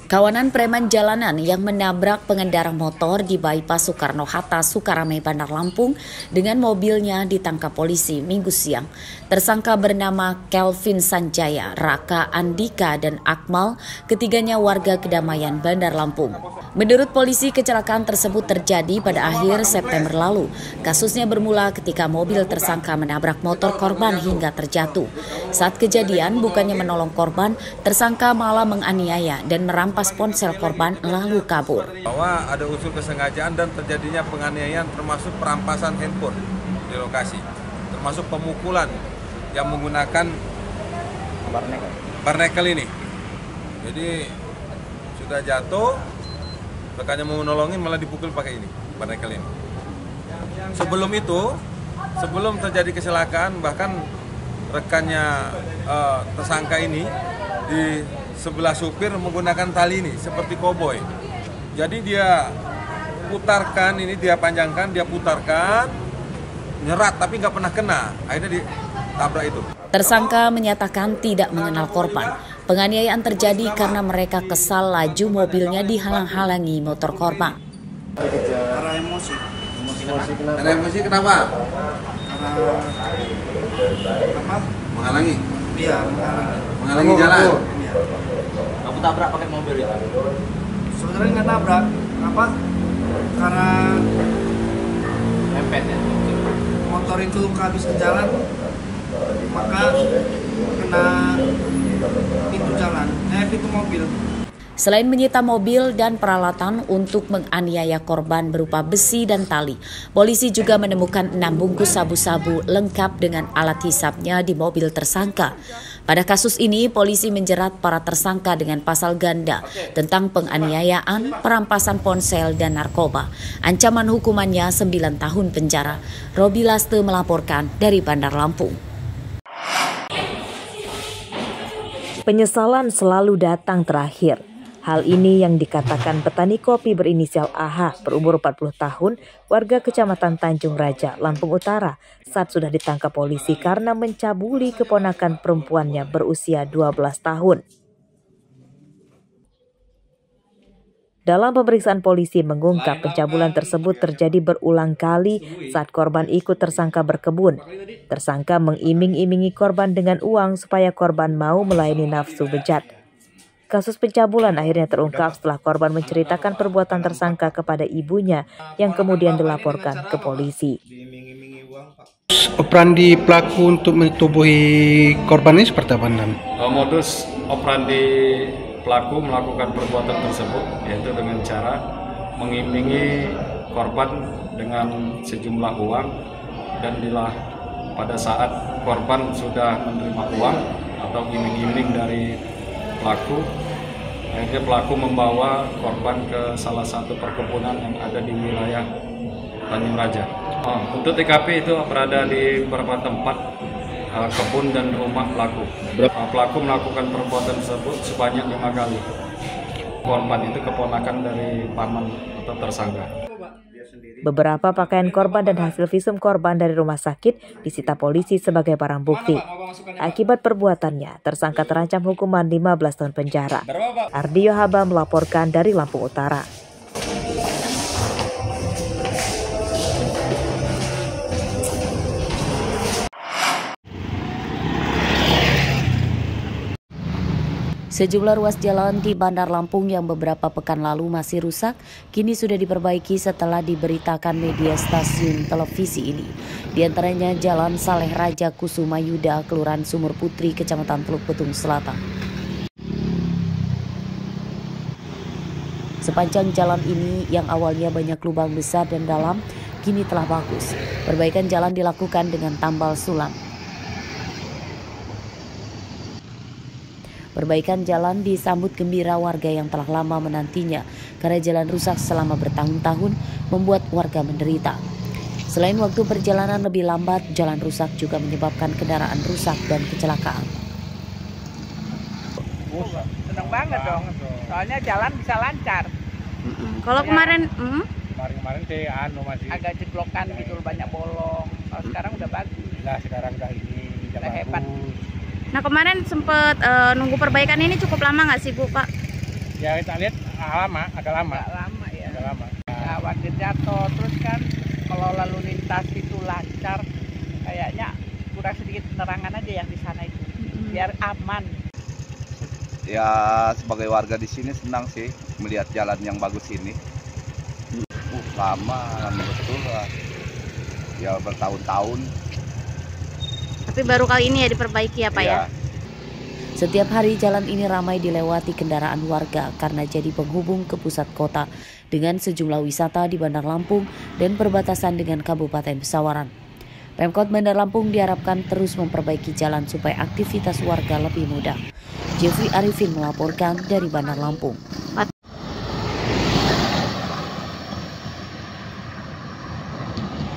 Kawanan preman jalanan yang menabrak pengendara motor di bypass Soekarno-Hatta, Sukaramai, Bandar Lampung dengan mobilnya ditangkap polisi Minggu siang. Tersangka bernama Kelvin Sanjaya, Raka Andika, dan Akmal, ketiganya warga Kedamaian, Bandar Lampung. Menurut polisi, kecelakaan tersebut terjadi pada akhir September lalu. Kasusnya bermula ketika mobil tersangka menabrak motor korban hingga terjatuh. Saat kejadian, bukannya menolong korban, tersangka malah menganiaya dan merampas ponsel korban lalu kabur. Bahwa ada unsur kesengajaan dan terjadinya penganiayaan termasuk perampasan handphone di lokasi, termasuk pemukulan yang menggunakan barnekel ini. Jadi sudah jatuh, rekannya mau menolongin malah dipukul pakai ini, barnekel ini. Sebelum itu, sebelum terjadi kecelakaan, bahkan rekannya tersangka ini di sebelah supir menggunakan tali ini seperti koboi. Jadi dia putarkan ini, dia panjangkan, dia putarkan, nyerat tapi nggak pernah kena. Akhirnya ditabrak itu. Tersangka menyatakan tidak mengenal korban. Penganiayaan terjadi karena mereka kesal laju mobilnya dihalang-halangi motor korban. Karena emosi. Karena emosi kenapa? Karena Menghalangi. Iya, Menghalangi jalan. Iya. Kamu tabrak pakai mobil itu? Sebenarnya nggak tabrak, apa? Karena Mepet ya? motor itu habis ke jalan, maka kena pintu jalan, pintu mobil. Selain menyita mobil dan peralatan untuk menganiaya korban berupa besi dan tali, polisi juga menemukan 6 bungkus sabu-sabu lengkap dengan alat hisapnya di mobil tersangka. Pada kasus ini, polisi menjerat para tersangka dengan pasal ganda tentang penganiayaan, perampasan ponsel, dan narkoba. Ancaman hukumannya 9 tahun penjara. Robi Laste melaporkan dari Bandar Lampung. Penyesalan selalu datang terakhir. Hal ini yang dikatakan petani kopi berinisial AH berumur 40 tahun, warga Kecamatan Tanjung Raja, Lampung Utara, saat sudah ditangkap polisi karena mencabuli keponakan perempuannya berusia 12 tahun. Dalam pemeriksaan polisi mengungkap pencabulan tersebut terjadi berulang kali saat korban ikut tersangka berkebun. Tersangka mengiming-imingi korban dengan uang supaya korban mau melayani nafsu bejat. Kasus pencabulan akhirnya terungkap setelah korban menceritakan perbuatan tersangka kepada ibunya yang kemudian dilaporkan ke polisi. Operandi pelaku untuk mentubuhi korban ini seperti apa? Modus operandi pelaku melakukan perbuatan tersebut yaitu dengan cara mengimingi korban dengan sejumlah uang, dan bila pada saat korban sudah menerima uang atau iming-iming dari pelaku, akhirnya pelaku membawa korban ke salah satu perkebunan yang ada di wilayah Tanjung Raja. Untuk TKP itu berada di beberapa tempat kebun dan rumah pelaku. Pelaku melakukan perbuatan tersebut sebanyak 5 kali. Korban itu keponakan dari paman atau tersangka. Beberapa pakaian korban dan hasil visum korban dari rumah sakit disita polisi sebagai barang bukti. Akibat perbuatannya, tersangka terancam hukuman 15 tahun penjara. Ardio Haba melaporkan dari Lampung Utara. Sejumlah ruas jalan di Bandar Lampung yang beberapa pekan lalu masih rusak, kini sudah diperbaiki setelah diberitakan media stasiun televisi ini. Di antaranya Jalan Saleh Raja Kusuma Yuda, Kelurahan Sumur Putri, Kecamatan Teluk Betung Selatan. Sepanjang jalan ini yang awalnya banyak lubang besar dan dalam, kini telah bagus. Perbaikan jalan dilakukan dengan tambal sulam. Perbaikan jalan disambut gembira warga yang telah lama menantinya karena jalan rusak selama bertahun-tahun membuat warga menderita. Selain waktu perjalanan lebih lambat, jalan rusak juga menyebabkan kendaraan rusak dan kecelakaan. Senang banget dong, soalnya jalan bisa lancar. Kalau kemarin Kemarin sih masih agak jeglokan gitu, banyak bolong. Kalau sekarang udah bagus. Lah sekarang udah udah hebat. Nah kemarin sempat nunggu perbaikan ini cukup lama nggak sih Bu, Pak? Ya kita lihat agak lama ya. Agak lama. Khawatir jatuh, terus kan kalau lalu lintas itu lancar, kayaknya kurang sedikit penerangan aja yang di sana itu, biar aman. Ya sebagai warga di sini senang sih melihat jalan yang bagus ini. Lama betul lah. Ya bertahun-tahun. Tapi baru kali ini ya diperbaiki ya Pak ya? Setiap hari jalan ini ramai dilewati kendaraan warga karena jadi penghubung ke pusat kota dengan sejumlah wisata di Bandar Lampung dan perbatasan dengan Kabupaten Pesawaran. Pemkot Bandar Lampung diharapkan terus memperbaiki jalan supaya aktivitas warga lebih mudah. Jeffrey Arifin melaporkan dari Bandar Lampung.